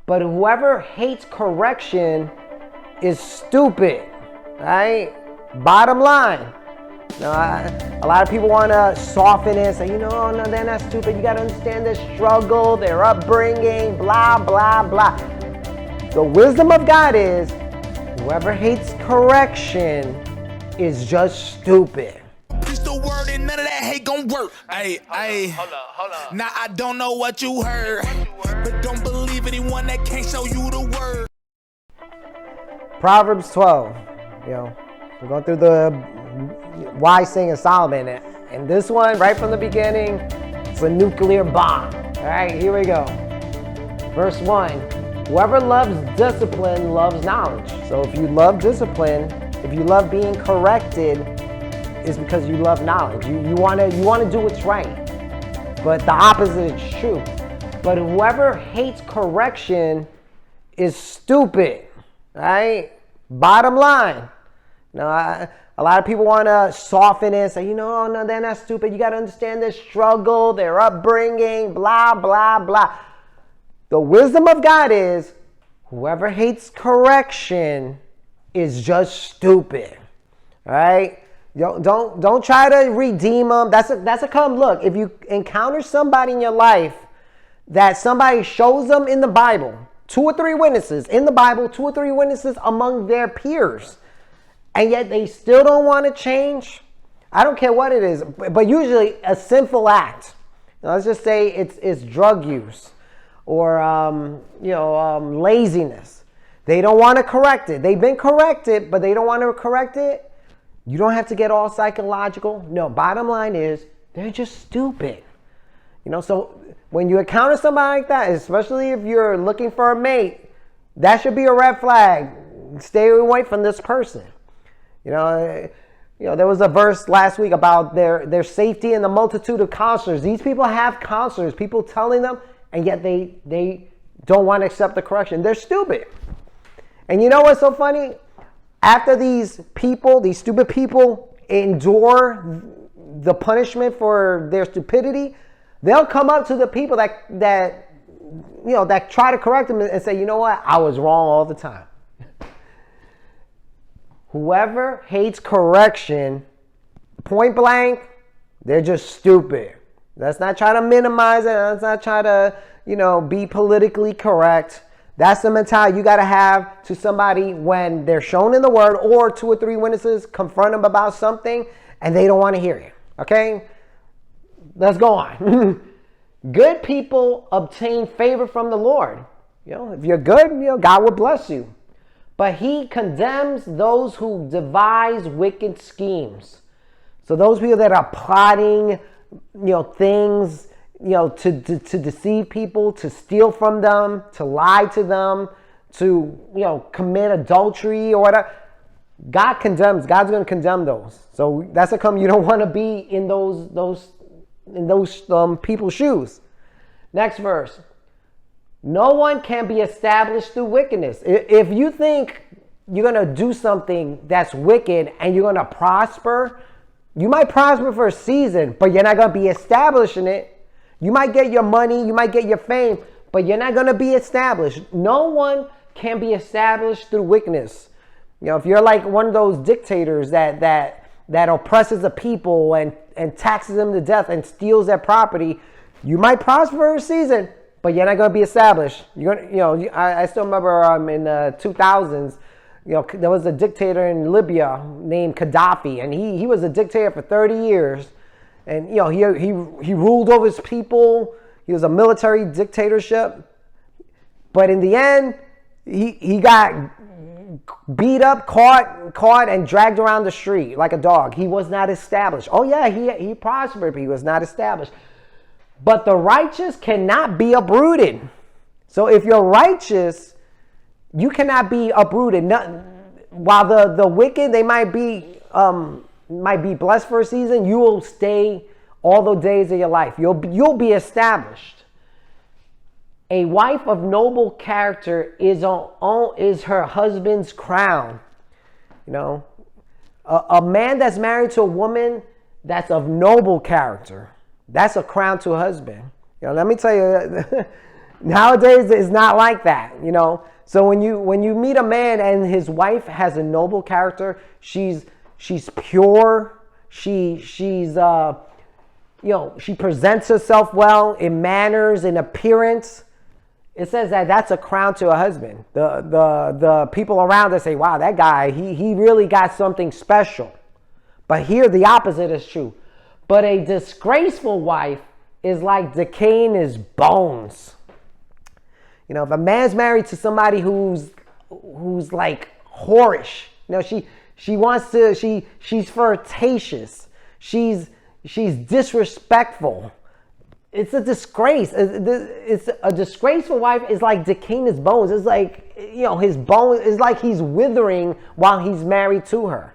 But whoever hates correction is stupid, right? Bottom line. A lot of people want to soften it and say, oh, no, they're not stupid. You got to understand their struggle, their upbringing, blah, blah, blah. The wisdom of God is whoever hates correction is just stupid. Preach the word and none of that hate gon' work. Hold up. Now I don't know what you heard, but don't believe anyone that can't show you the word. Proverbs 12. We're going through the wise saying of Solomon. And this one, right from the beginning, it's a nuclear bomb. All right, here we go. Verse 1. Whoever loves discipline loves knowledge. So if you love discipline, if you love being corrected, it's because you love knowledge. You want to do what's right. But the opposite is true. But whoever hates correction is stupid, right? Bottom line. A lot of people want to soften it and say, oh, no, they're not stupid. You got to understand their struggle, their upbringing, blah, blah, blah. The wisdom of God is whoever hates correction is just stupid, right? Don't try to redeem them. That's a come. Look, if you encounter somebody in your life that somebody shows them in the Bible, 2 or 3 witnesses in the Bible, 2 or 3 witnesses among their peers, and yet they still don't want to change, I don't care what it is, but usually a sinful act. Let's just say it's drug use or laziness. They don't want to correct it. They've been corrected, but they don't want to correct it. You don't have to get all psychological. No, bottom line is they're just stupid. So when you encounter somebody like that, especially if you're looking for a mate, that should be a red flag. Stay away from this person. There was a verse last week about their safety in the multitude of counselors. These people have counselors, people telling them, and yet they don't want to accept the correction. They're stupid. And you know what's so funny? After these stupid people endure the punishment for their stupidity, they'll come up to the people that try to correct them and say, you know what? I was wrong all the time. Whoever hates correction, point blank, they're just stupid. Let's not try to minimize it. Let's not try to, be politically correct. That's the mentality you got to have to somebody when they're shown in the word or 2 or 3 witnesses confront them about something and they don't want to hear you. Okay? Let's go on. Good people obtain favor from the Lord. If you're good, God will bless you. But he condemns those who devise wicked schemes. So those people that are plotting, things, to deceive people, to steal from them, to lie to them, to, commit adultery or whatever. God's going to condemn those. So that's how come you don't want to be in those people's shoes. Next verse. No one can be established through wickedness. If you think you're going to do something that's wicked and you're going to prosper, you might prosper for a season, but you're not going to be established in it. You might get your money, you might get your fame, but you're not going to be established. No one can be established through wickedness. If you're like one of those dictators that oppresses the people and taxes them to death and steals their property, you might prosper for a season, but you're not going to be established. I still remember in the 2000s, there was a dictator in Libya named Gaddafi, and he was a dictator for 30 years. And, he ruled over his people. He was a military dictatorship. But in the end, he got beat up, caught, and dragged around the street like a dog. He was not established. Oh, yeah, he prospered, but he was not established. But the righteous cannot be uprooted. So if you're righteous, you cannot be uprooted. While the wicked, they might be blessed for a season, you will stay all the days of your life. You'll be established. A wife of noble character is her husband's crown. A man that's married to a woman that's of noble character, that's a crown to a husband. Let me tell you, Nowadays, it's not like that, you know. So when you meet a man and his wife has a noble character, she's pure, she's she presents herself well in manners, in appearance. It says that that's a crown to a husband. The people around us say, wow, that guy, he really got something special. But here the opposite is true. But a disgraceful wife is like decaying his bones. You know, if a man's married to somebody who's like whorish, you know, she's flirtatious, she's disrespectful. It's a disgrace. It's a disgraceful wife is like decaying his bones. It's like, you know, his bones is like he's withering while he's married to her.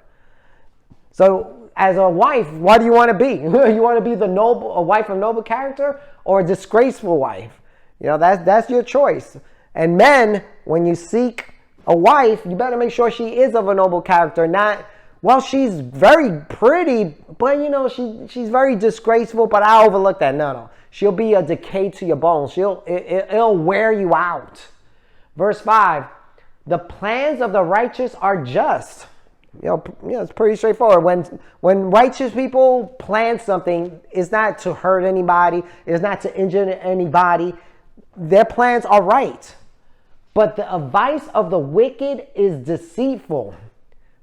So as a wife, what do you want to be? You want to be a wife of noble character or a disgraceful wife? You know, that's your choice. And men, when you seek a wife, you better make sure she is of a noble character. Not, well, she's very pretty, but you know, she's very disgraceful, but I overlook that. No. She'll be a decay to your bones. It'll wear you out. Verse 5, the plans of the righteous are just. You know, it's pretty straightforward. When righteous people plan something, it's not to hurt anybody, it's not to injure anybody. Their plans are right. But the advice of the wicked is deceitful.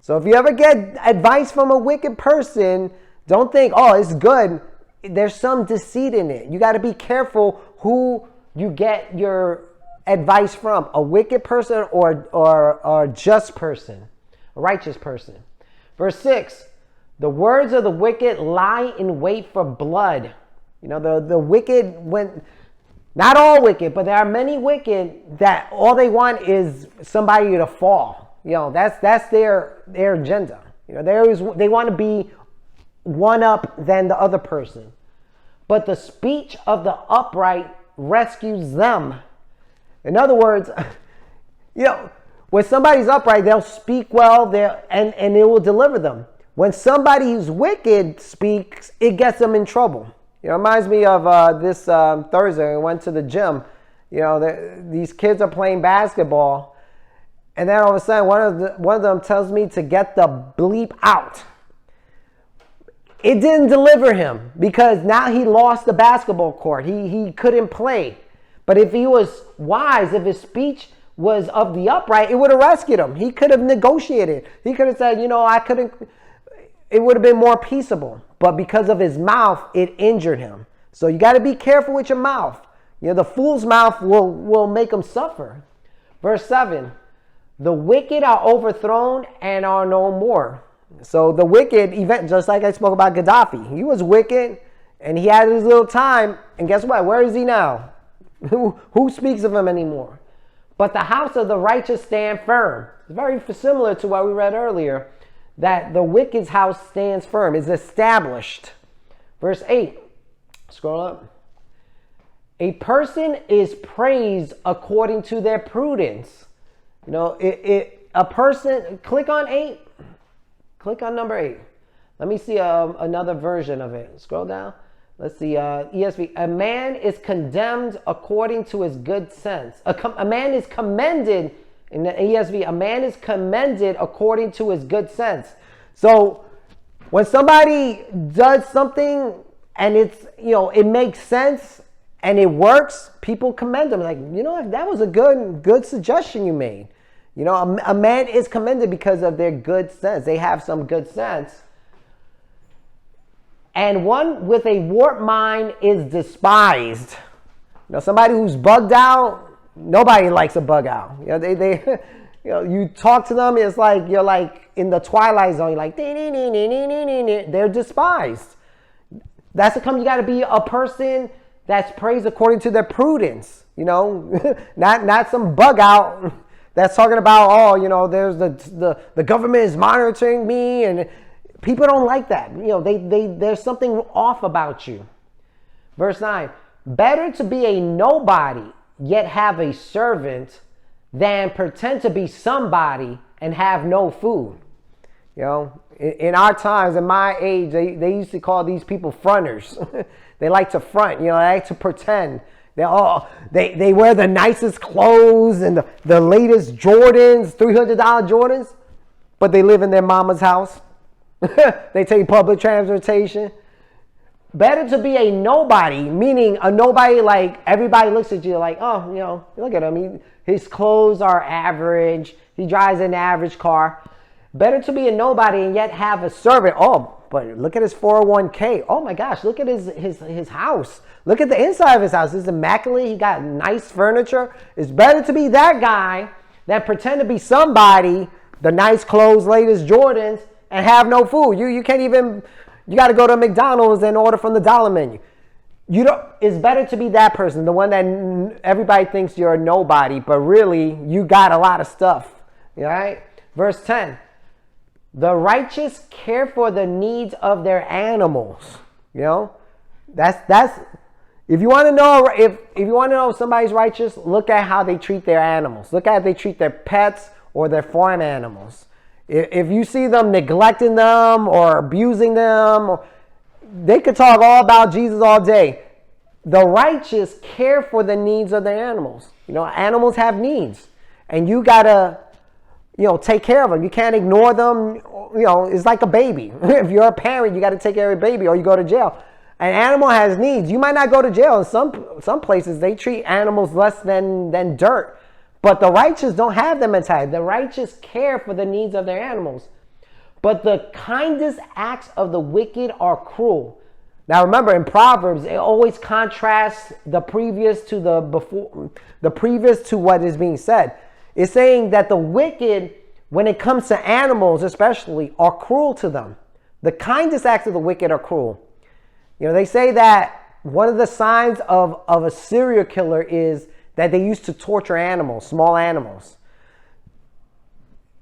So if you ever get advice from a wicked person, don't think, oh, it's good. There's some deceit in it. You got to be careful who you get your advice from. A wicked person or a just person, a righteous person. Verse 6, the words of the wicked lie in wait for blood. You know, the wicked, not all wicked, but there are many wicked that all they want is somebody to fall. You know, that's their agenda. You know, they want to be one up than the other person. But the speech of the upright rescues them. In other words, you know, when somebody's upright, they'll speak well and it will deliver them. When somebody who's wicked speaks, it gets them in trouble. You know, it reminds me of this Thursday. I went to the gym. You know, these kids are playing basketball. And then all of a sudden, one of them tells me to get the bleep out. It didn't deliver him because now he lost the basketball court. He couldn't play. But if he was wise, if his speech was of the upright, it would have rescued him. He could have negotiated. He could have said, you know, it would have been more peaceable. But because of his mouth, it injured him. So you got to be careful with your mouth. You know, the fool's mouth will make him suffer. Verse 7, the wicked are overthrown and are no more. So the wicked, just like I spoke about Gaddafi, he was wicked and he had his little time. And guess what? Where is he now? Who speaks of him anymore? But the house of the righteous stand firm. It's very similar to what we read earlier, that the wicked's house stands firm, is established. Verse 8, scroll up. A person is praised according to their prudence. You know, a person, click on 8. Click on number 8. Let me see another version of it. Scroll down. Let's see, ESV. A man is condemned according to his good sense. A man is commended, in the ESV, a man is commended according to his good sense. So when somebody does something and it's, you know, it makes sense and it works, people commend them. Like, you know, that was a good suggestion you made. You know, a man is commended because of their good sense. They have some good sense. And one with a warped mind is despised. You know, somebody who's bugged out, nobody likes a bug out. You know, they you know, you talk to them, it's like you're like in the twilight zone. You're like, they're despised. That's the come. You got to be a person that's praised according to their prudence. You know, not some bug out that's talking about, oh, you know, there's the government is monitoring me, and people don't like that. You know, there's something off about you. Verse 9, better to be a nobody yet have a servant than pretend to be somebody and have no food. You know, in our times, in my age, they used to call these people fronters. They like to front, you know, they like to pretend. They wear the nicest clothes and the latest Jordans, $300 Jordans, but they live in their mama's house. They take public transportation. Better to be a nobody, meaning a nobody like everybody looks at you like, oh, look at him. His clothes are average. He drives an average car. Better to be a nobody and yet have a servant. Oh, but look at his 401k. Oh my gosh, look at his house. Look at the inside of his house. It's immaculate. He got nice furniture. It's better to be that guy than pretend to be somebody, the nice clothes, latest Jordans, and have no food. You can't even, you got to go to McDonald's and order from the dollar menu. It's better to be that person, the one that everybody thinks you're a nobody, but really you got a lot of stuff. All right? Verse 10. The righteous care for the needs of their animals. That's if you want to know if you want to know if somebody's righteous, look at how they treat their animals. Look at how they treat their pets or their farm animals. If you see them neglecting them or abusing them, they could talk all about Jesus all day. The righteous care for the needs of their animals. Animals have needs, and you gotta take care of them. You can't ignore them. It's like a baby. If you're a parent, you got to take care of a baby or you go to jail. An animal has needs. You might not go to jail. In some places, they treat animals less than dirt. But the righteous don't have that mentality. The righteous care for the needs of their animals. But the kindest acts of the wicked are cruel. Now remember, in Proverbs, it always contrasts the previous to the previous to what is being said. It's saying that the wicked, when it comes to animals especially, are cruel to them. The kindest acts of the wicked are cruel. They say that one of the signs of a serial killer is that they used to torture animals, small animals.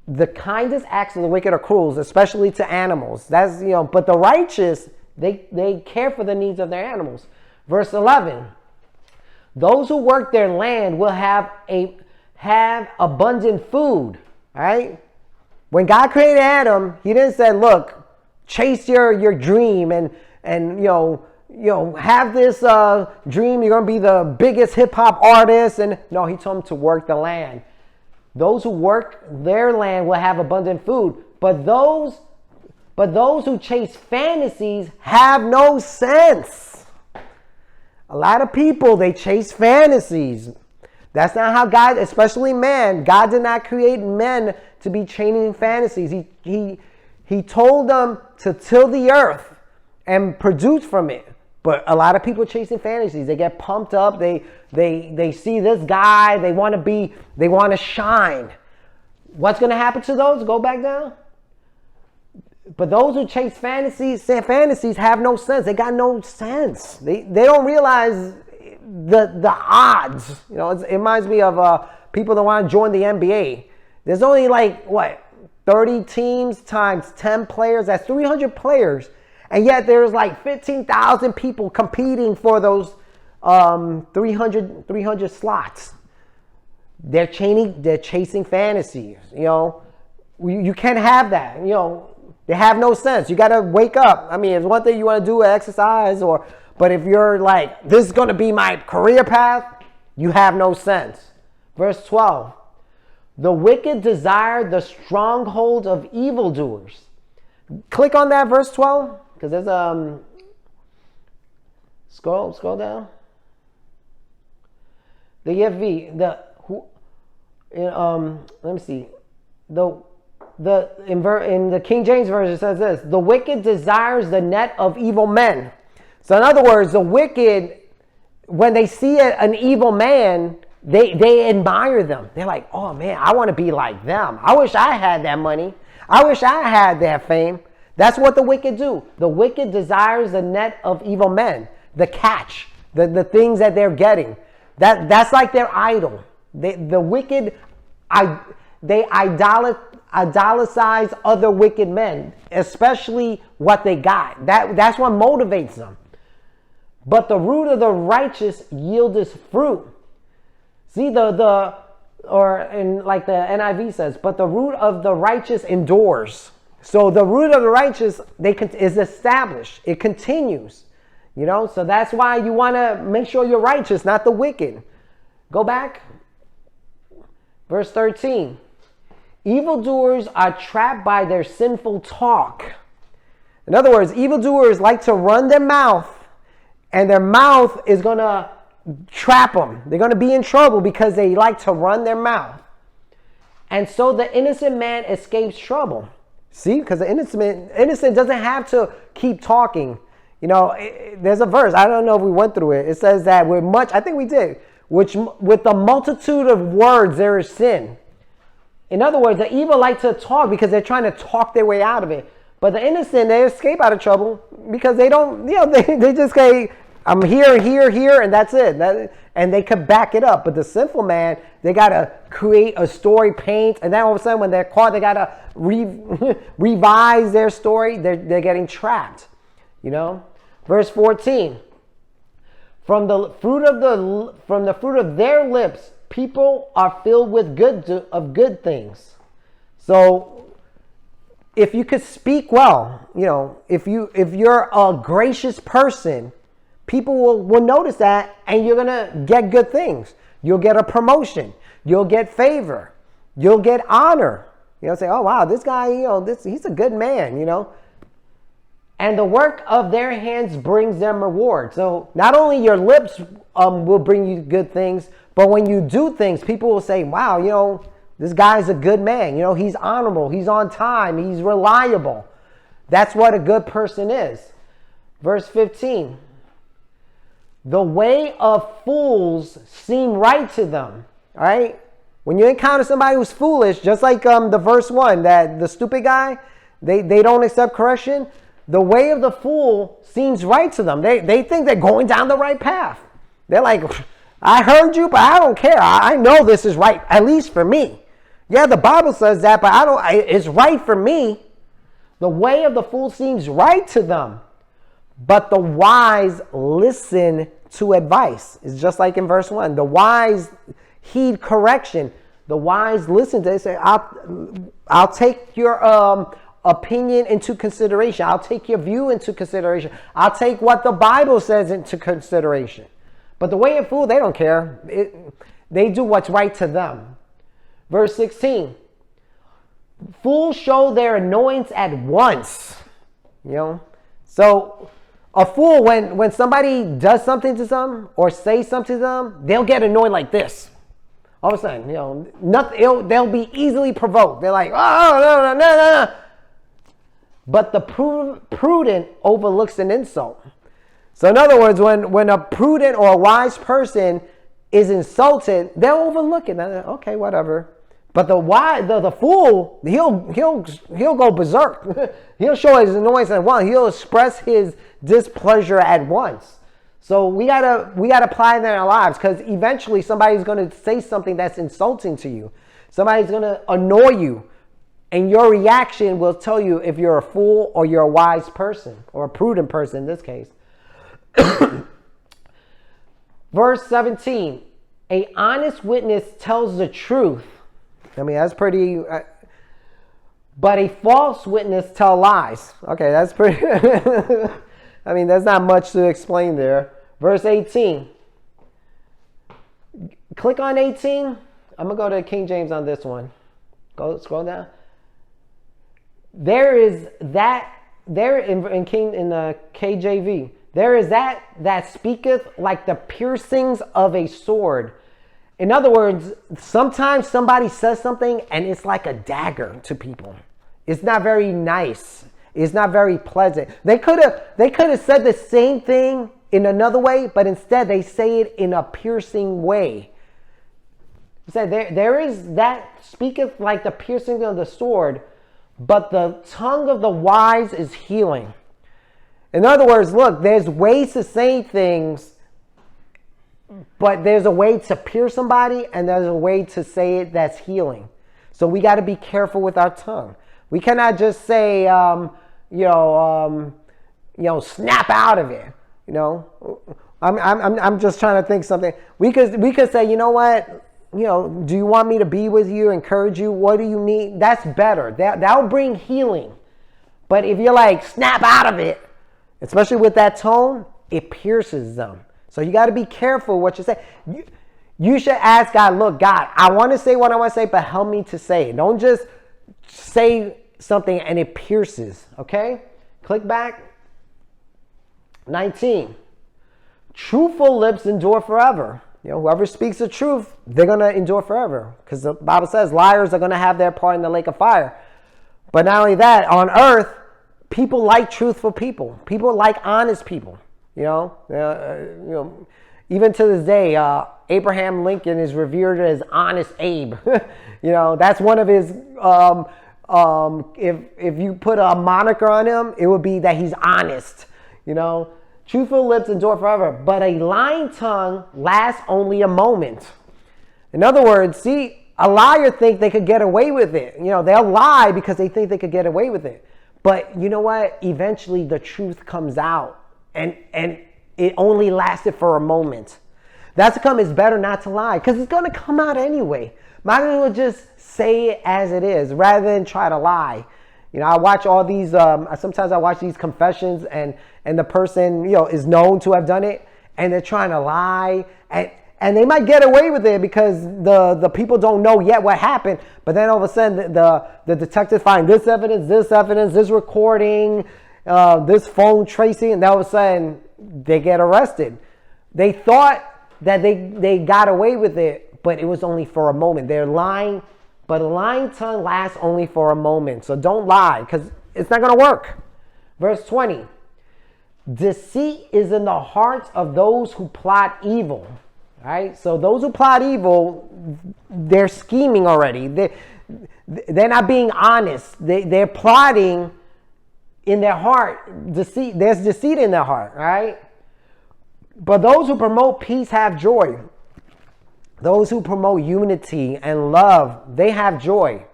The kindest acts of the wicked are cruel, especially to animals. That's but the righteous, they care for the needs of their animals. Verse 11. Those who work their land will have abundant food. All right? When God created Adam, he didn't say, look, chase your dream and have this dream. You're going to be the biggest hip hop artist. And no, he told him to work the land. Those who work their land will have abundant food. But those who chase fantasies have no sense. A lot of people, they chase fantasies. That's not how God, especially man, God did not create men to be chasing fantasies. He told them to till the earth and produce from it. But a lot of people chasing fantasies. They get pumped up. They see this guy. They want to shine. What's going to happen to those? Go back down. But those who chase fantasies have no sense. They got no sense. They don't realize the odds. It reminds me of people that want to join the NBA. There's only 30 teams times 10 players. That's 300 players. And yet there's 15,000 people competing for those 300 slots. They're chasing fantasies. You can't have that. They have no sense. You got to wake up. I mean, it's one thing you want to do, exercise, but if you're this is going to be my career path, you have no sense. Verse 12. The wicked desire the stronghold of evildoers. Click on that verse 12, because there's scroll down. The EFV, let me see. In the King James Version it says this: the wicked desires the net of evil men. So in other words, the wicked, when they see an evil man, they admire them. They're like, oh man, I want to be like them. I wish I had that money. I wish I had that fame. That's what the wicked do. The wicked desires the net of evil men, the catch, the things that they're getting. That's like their idol. The wicked, they idolize other wicked men, especially what they got. That's what motivates them. But the root of the righteous yieldeth fruit. See, or in like the NIV says, but the root of the righteous endures. So the root of the righteous is established. It continues. You know, so that's why you want to make sure you're righteous, not the wicked. Go back. Verse 13. Evildoers are trapped by their sinful talk. In other words, evildoers like to run their mouth, and their mouth is going to trap them. They're going to be in trouble because they like to run their mouth. And so the innocent man escapes trouble. See, because the innocent doesn't have to keep talking. You know, there's a verse, I don't know if we went through it. It says that with much, I think we did, which with the multitude of words there is sin. In other words, the evil like to talk because they're trying to talk their way out of it. But the innocent, they escape out of trouble because they don't, you know, they just say, I'm here, and that's it. And they could back it up. But the sinful man, they got to create a story, paint, and then all of a sudden when they're caught, they got to revise their story. They're getting trapped, you know. Verse 14, from the fruit of their lips, people are filled with good things. So if you could speak well, you know, if you're a gracious person, people will notice that, and you're gonna get good things. You'll get a promotion. You'll get favor. You'll get honor. You know, say, oh wow, this guy, you know, he's a good man, you know. And the work of their hands brings them reward. So not only your lips will bring you good things, but when you do things, people will say, wow, you know, this guy's a good man. You know, he's honorable. He's on time. He's reliable. That's what a good person is. Verse 15. The way of fools seem right to them. All right? When you encounter somebody who's foolish, just like the verse 1, that the stupid guy, they don't accept correction. The way of the fool seems right to them. They think they're going down the right path. They're like, I heard you, but I don't care. I know this is right, at least for me. Yeah, the Bible says that, but it's right for me. The way of the fool seems right to them, but the wise listen to advice. It's just like in verse 1. The wise heed correction. The wise listen to it. They say, I'll take your opinion into consideration. I'll take your view into consideration. I'll take what the Bible says into consideration. But the way of fool, they don't care. They do what's right to them. Verse 16. Fools show their annoyance at once. You know? So a fool, when somebody does something to them or say something to them, they'll get annoyed like this. All of a sudden, you know, they'll be easily provoked. They're like, oh, no. But the prudent overlooks an insult. So in other words, when a prudent or a wise person is insulted, they'll overlook it. Okay, whatever. But the fool, he'll go berserk. He'll show his annoyance at once. He'll express his displeasure at once. So we gotta apply that in our lives, because eventually somebody's gonna say something that's insulting to you. Somebody's gonna annoy you. And your reaction will tell you if you're a fool or you're a wise person, or a prudent person in this case. Verse 17, a honest witness tells the truth. I mean, that's pretty, but a false witness tells lies. Okay, that's pretty, I mean, there's not much to explain there. Verse 18, click on 18. I'm going to go to King James on this one. Go scroll down. There is that, there in the KJV, there is that speaketh like the piercings of a sword. In other words, sometimes somebody says something and it's like a dagger to people. It's not very nice. It's not very pleasant. They could have said the same thing in another way, but instead they say it in a piercing way. He said there is that speaketh like the piercing of the sword, but the tongue of the wise is healing. In other words, look, there's ways to say things, but there's a way to pierce somebody, and there's a way to say it that's healing. So we got to be careful with our tongue. We cannot just say, snap out of it. You know, I'm just trying to think something. We could say, you know what? You know, do you want me to be with you, encourage you? What do you need? That's better. That'll bring healing. But if you're like, snap out of it, especially with that tone, it pierces them. So you got to be careful what you say. You should ask God, look, God, I want to say what I want to say, but help me to say it. Don't just say something and it pierces, okay? Click back. 19. Truthful lips endure forever. Whoever speaks the truth, they're going to endure forever. Because the Bible says liars are going to have their part in the lake of fire. But not only that, on earth, people like truthful people. People like honest people. Even to this day, Abraham Lincoln is revered as Honest Abe. That's one of his. If you put a moniker on him, it would be that he's honest. Truthful lips endure forever, but a lying tongue lasts only a moment. In other words, see, a liar think they could get away with it. They'll lie because they think they could get away with it. But you know what? Eventually, the truth comes out, and it only lasted for a moment. That's come. It's better not to lie because it's going to come out anyway. Might as well just say it as it is rather than try to lie. I watch all these. Sometimes I watch these confessions, and the person is known to have done it, and they're trying to lie, and they might get away with it because the people don't know yet what happened. But then all of a sudden, the detectives find this evidence, this recording, this phone tracing, and all of a sudden they get arrested. They thought that they got away with it, but it was only for a moment. They're lying, but a lying tongue lasts only for a moment. So don't lie because it's not going to work. Verse 20. Deceit is in the hearts of those who plot evil. All right? So those who plot evil, they're scheming already. They're not being honest. They're plotting in their heart. Deceit. There's deceit in their heart, right? But those who promote peace have joy. Those who promote unity and love, they have joy.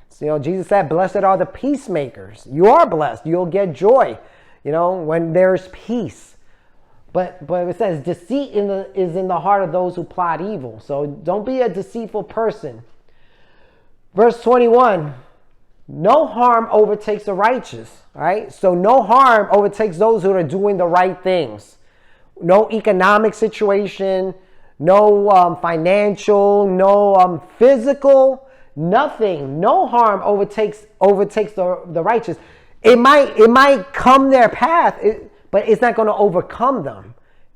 So, Jesus said, blessed are the peacemakers. You are blessed. You'll get joy, when there's peace. But it says deceit is in the heart of those who plot evil. So don't be a deceitful person. Verse 21, no harm overtakes the righteous. All right? So no harm overtakes those who are doing the right things. No economic situation, no financial, no physical, nothing. No harm overtakes the righteous. It might come their path, but it's not going to overcome them.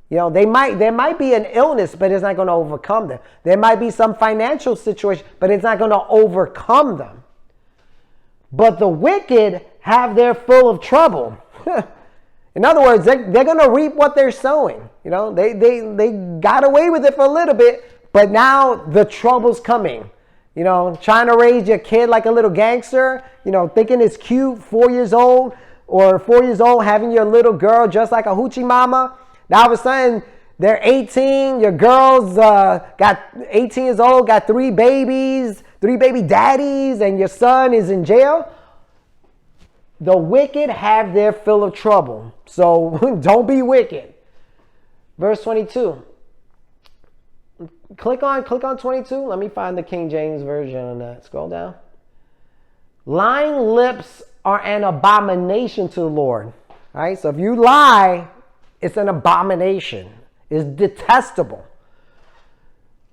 There might be an illness, but it's not going to overcome them. There might be some financial situation, but it's not going to overcome them. But the wicked have their fill of trouble. In other words, they're going to reap what they're sowing. They got away with it for a little bit, but now the trouble's coming. Trying to raise your kid like a little gangster, thinking it's cute, 4 years old, or 4 years old, having your little girl just like a hoochie mama. Now all of a sudden, they're 18, your girl's got 18 years old, got 3 babies, 3 baby daddies, and your son is in jail. The wicked have their fill of trouble. So don't be wicked. Verse 22. Click on 22. Let me find the King James Version on that. Scroll down. Lying lips are an abomination to the Lord. All right? So if you lie, it's an abomination. It's detestable.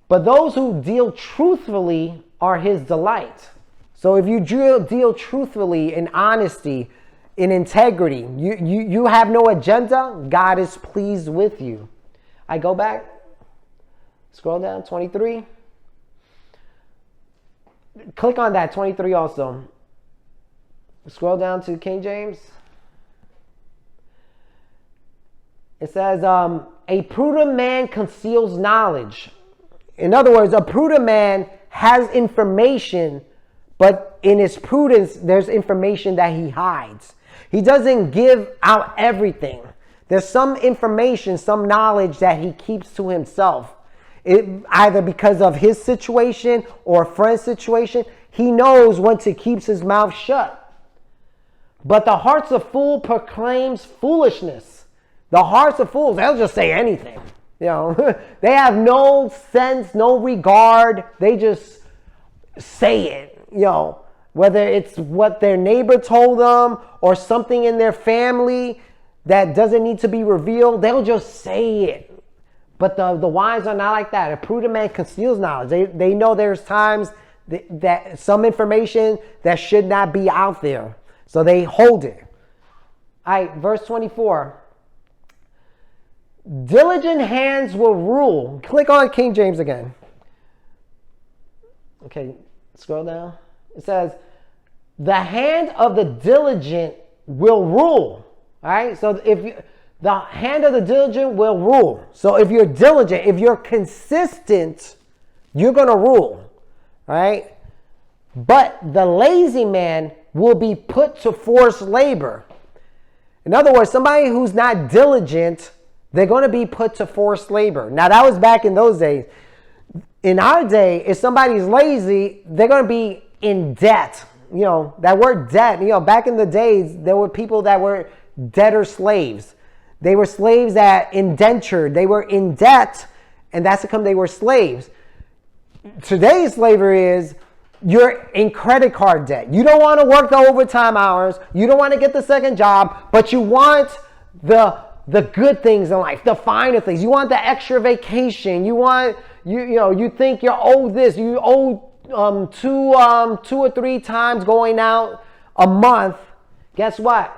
But those who deal truthfully are his delight. So if you deal truthfully in honesty, in integrity, you have no agenda, God is pleased with you. I go back, scroll down, 23. Click on that, 23 also. Scroll down to King James. It says, a prudent man conceals knowledge. In other words, a prudent man has information, but in his prudence, there's information that he hides. He doesn't give out everything. There's some information, some knowledge that he keeps to himself. Either because of his situation or a friend's situation, he knows when to keep his mouth shut. But the hearts of fool proclaims foolishness. The hearts of fools, they'll just say anything. They have no sense, no regard. They just say it. Whether it's what their neighbor told them or something in their family, that doesn't need to be revealed, they'll just say it. But the wise are not like that. A prudent man conceals knowledge. They know there's times that some information that should not be out there. So they hold it. All right, verse 24. Diligent hands will rule. Click on King James again. Okay, scroll down. It says, the hand of the diligent will rule. All right, so the hand of the diligent will rule. So if you're diligent, if you're consistent, you're going to rule. All right, but the lazy man will be put to forced labor. In other words, somebody who's not diligent, they're going to be put to forced labor. Now, that was back in those days. In our day, if somebody's lazy, they're going to be in debt. You know, that word debt, you know, back in the days, there were people that were debtor slaves. They were slaves that indentured. They were in debt, and that's how come they were slaves. Today's slavery is you're in credit card debt. You don't want to work the overtime hours. You don't want to get the second job, but you want the good things in life, the finer things. You want the extra vacation. You want, you think you're owed this. You owe two or three times going out a month. Guess what?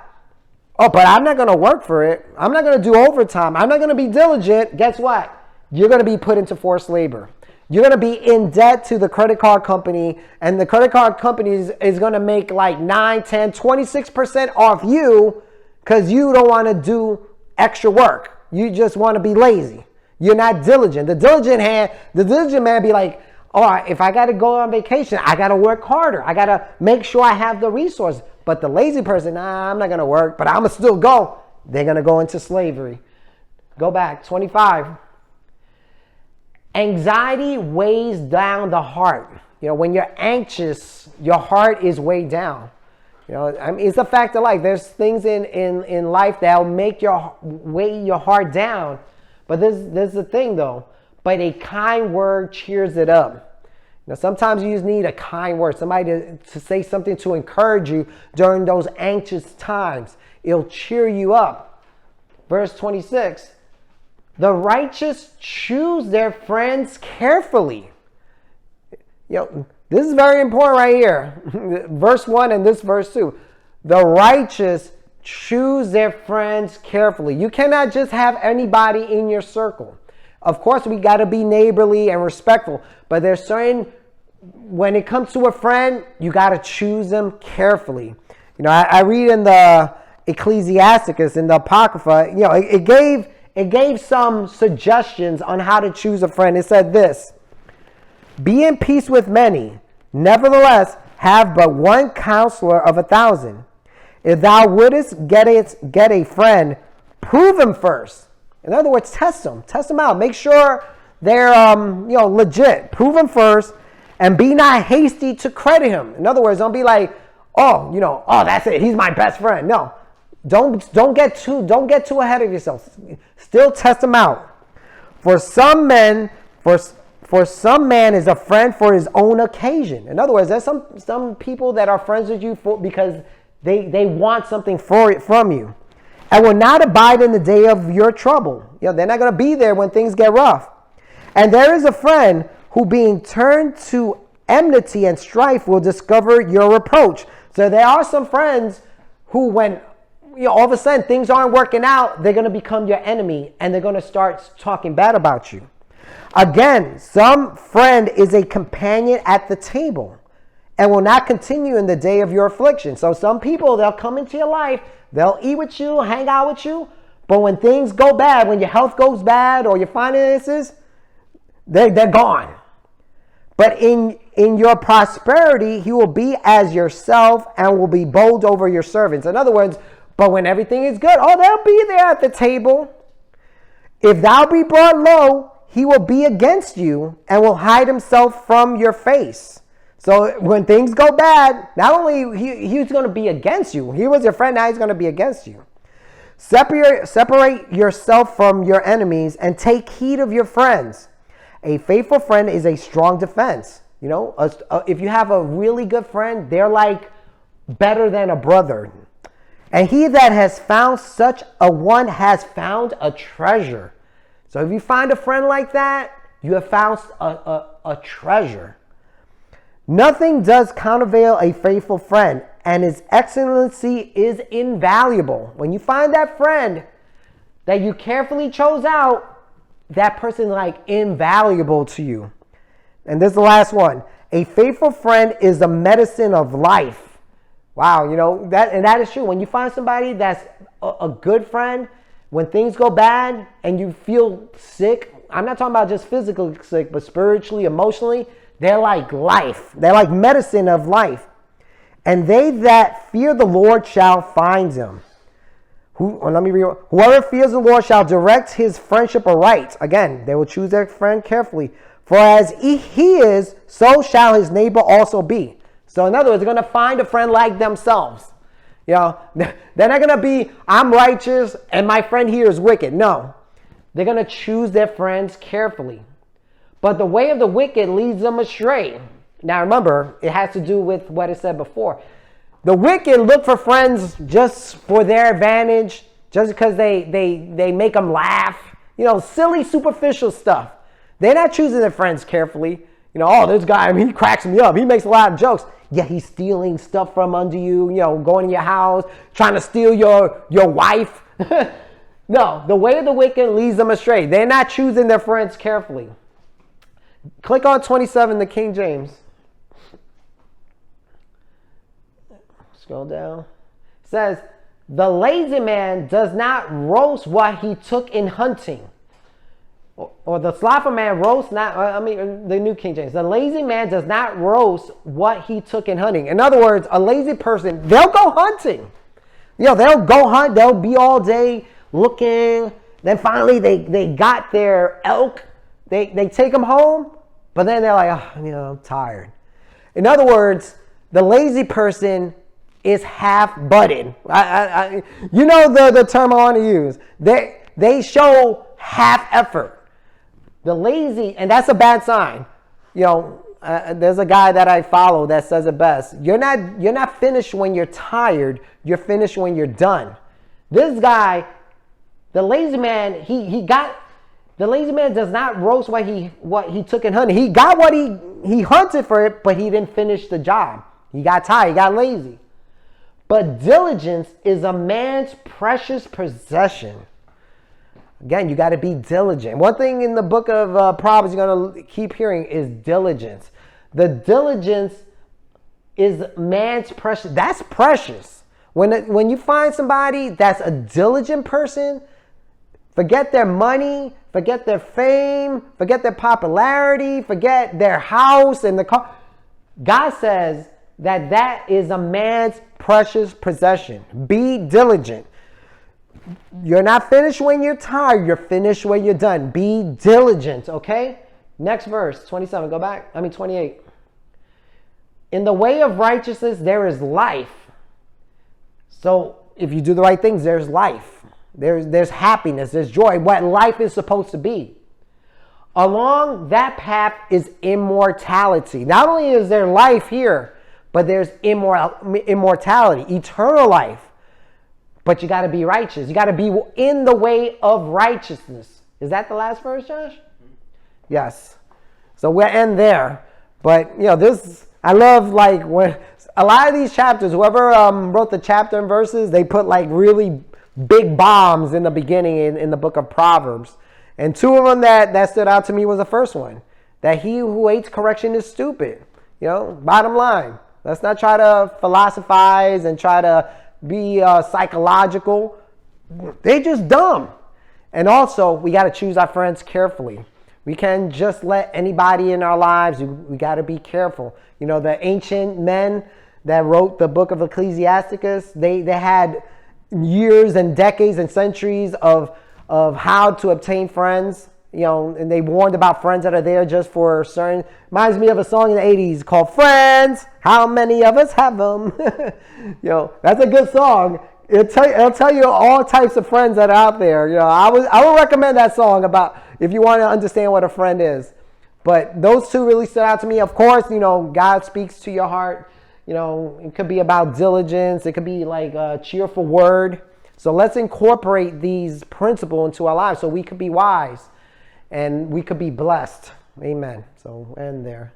Oh, but I'm not going to work for it. I'm not going to do overtime. I'm not going to be diligent. Guess what? You're going to be put into forced labor. You're going to be in debt to the credit card company, and the credit card company is going to make like 9, 10, 26% off you because you don't want to do extra work. You just want to be lazy. You're not diligent. The diligent man be like, all right, if I got to go on vacation, I got to work harder. I got to make sure I have the resources. But the lazy person, I'm not going to work, but I'm going to still go. They're going to go into slavery. Go back, 25. Anxiety weighs down the heart. You know, when you're anxious, your heart is weighed down. You know, I mean, it's a fact of life. There's things in life that'll make weigh your heart down. But there's the thing though. But a kind word cheers it up. Now, sometimes you just need a kind word, somebody to say something to encourage you during those anxious times. It'll cheer you up. Verse 26. The righteous choose their friends carefully. You know, this is very important right here. Verse 1 and this verse 2. The righteous choose their friends carefully. You cannot just have anybody in your circle. Of course, we got to be neighborly and respectful, but there's certain, when it comes to a friend, you got to choose them carefully. You know, I read in the Ecclesiasticus, in the Apocrypha, you know, it gave some suggestions on how to choose a friend. It said this: be in peace with many, nevertheless have but one counselor of 1,000. If thou wouldest get a friend, prove him first. In other words, test them out. Make sure they're legit. Prove them first, and be not hasty to credit him. In other words, don't be like, oh, that's it. He's my best friend. No, don't get too ahead of yourself. Still test them out. For some man is a friend for his own occasion. In other words, there's some people that are friends with you because they want something from you, and will not abide in the day of your trouble. You know, they're not going to be there when things get rough. And there is a friend who, being turned to enmity and strife, will discover your reproach. So there are some friends who, when all of a sudden things aren't working out, they're going to become your enemy and they're going to start talking bad about you. Again, some friend is a companion at the table and will not continue in the day of your affliction. So some people, they'll come into your life, they'll eat with you, hang out with you, but when things go bad, when your health goes bad or your finances, they're gone. But in your prosperity, he will be as yourself and will be bold over your servants. In other words, but when everything is good, they'll be there at the table. If thou be brought low, he will be against you and will hide himself from your face. So when things go bad, not only he's going to be against you. He was your friend, now he's going to be against you. Separate yourself from your enemies and take heed of your friends. A faithful friend is a strong defense. You know, if you have a really good friend, they're like better than a brother. And he that has found such a one has found a treasure. So if you find a friend like that, you have found a treasure. Nothing does countervail a faithful friend, and his excellency is invaluable. When you find that friend that you carefully chose out, that person like invaluable to you. And this is the last one. A faithful friend is the medicine of life. Wow, you know, that is true. When you find somebody that's a good friend, when things go bad and you feel sick, I'm not talking about just physically sick, but spiritually, emotionally, they're like life. They're like medicine of life. And they that fear the Lord shall find him. Whoever fears the Lord shall direct his friendship aright. Again, they will choose their friend carefully. For as he is, so shall his neighbor also be. So in other words, they're going to find a friend like themselves. You know, they're not going to be, I'm righteous and my friend here is wicked. No, they're going to choose their friends carefully. But the way of the wicked leads them astray. Now remember, it has to do with what it said before. The wicked look for friends just for their advantage, just because they make them laugh. You know, silly, superficial stuff. They're not choosing their friends carefully. You know, oh, this guy, I mean, he cracks me up. He makes a lot of jokes. Yeah, he's stealing stuff from under you, you know, going to your house, trying to steal your wife. No, the way of the wicked leads them astray. They're not choosing their friends carefully. Click on 27, the King James. Scroll down. It says, the lazy man does not roast what he took in hunting. Or the slothful man roasts not, the New King James. The lazy man does not roast what he took in hunting. In other words, a lazy person, they'll go hunting. You know, they'll go hunt. They'll be all day looking. Then finally they got their elk. They take them home. But then they're like, oh, you know, I'm tired. In other words, the lazy person is half-butted. You know the term I want to use. They show half effort. The lazy, and that's a bad sign. You know, there's a guy that I follow that says it best. You're not finished when you're tired. You're finished when you're done. This guy, the lazy man, the lazy man does not roast what he took in hunting. He got what he hunted for it, but he didn't finish the job. He got tired. He got lazy. But diligence is a man's precious possession. Again, you got to be diligent. One thing in the book of Proverbs you're going to keep hearing is diligence. The diligence is man's precious. That's precious. When you find somebody that's a diligent person, forget their money, forget their fame, forget their popularity, forget their house and the car. God says that is a man's precious possession. Be diligent. You're not finished when you're tired. You're finished when you're done. Be diligent, okay? Next verse, 27. Go back. 28. In the way of righteousness, there is life. So if you do the right things, there's life. There's happiness. There's joy. What life is supposed to be. Along that path is immortality. Not only is there life here, but there's immortality, eternal life. But you got to be righteous. You got to be in the way of righteousness. Is that the last verse, Josh? Yes. So we'll end there. But, you know, I love, like, when a lot of these chapters, whoever wrote the chapter and verses, they put, like, really big bombs in the beginning in the book of Proverbs. And two of them that stood out to me was the first one. That he who hates correction is stupid. You know, bottom line. Let's not try to philosophize and try to be psychological. They're just dumb. And also, we got to choose our friends carefully. We can't just let anybody in our lives. We got to be careful. You know, the ancient men that wrote the book of Ecclesiasticus, they had years and decades and centuries of how to obtain friends. You know, and they warned about friends that are there just for certain. Reminds me of a song in the 80s called Friends. How many of us have them? You know, that's a good song. It'll tell you all types of friends that are out there. You know, I would recommend that song about if you want to understand what a friend is. But those two really stood out to me. Of course, you know, God speaks to your heart. You know, it could be about diligence. It could be like a cheerful word. So let's incorporate these principles into our lives so we could be wise and we could be blessed. Amen. So end there.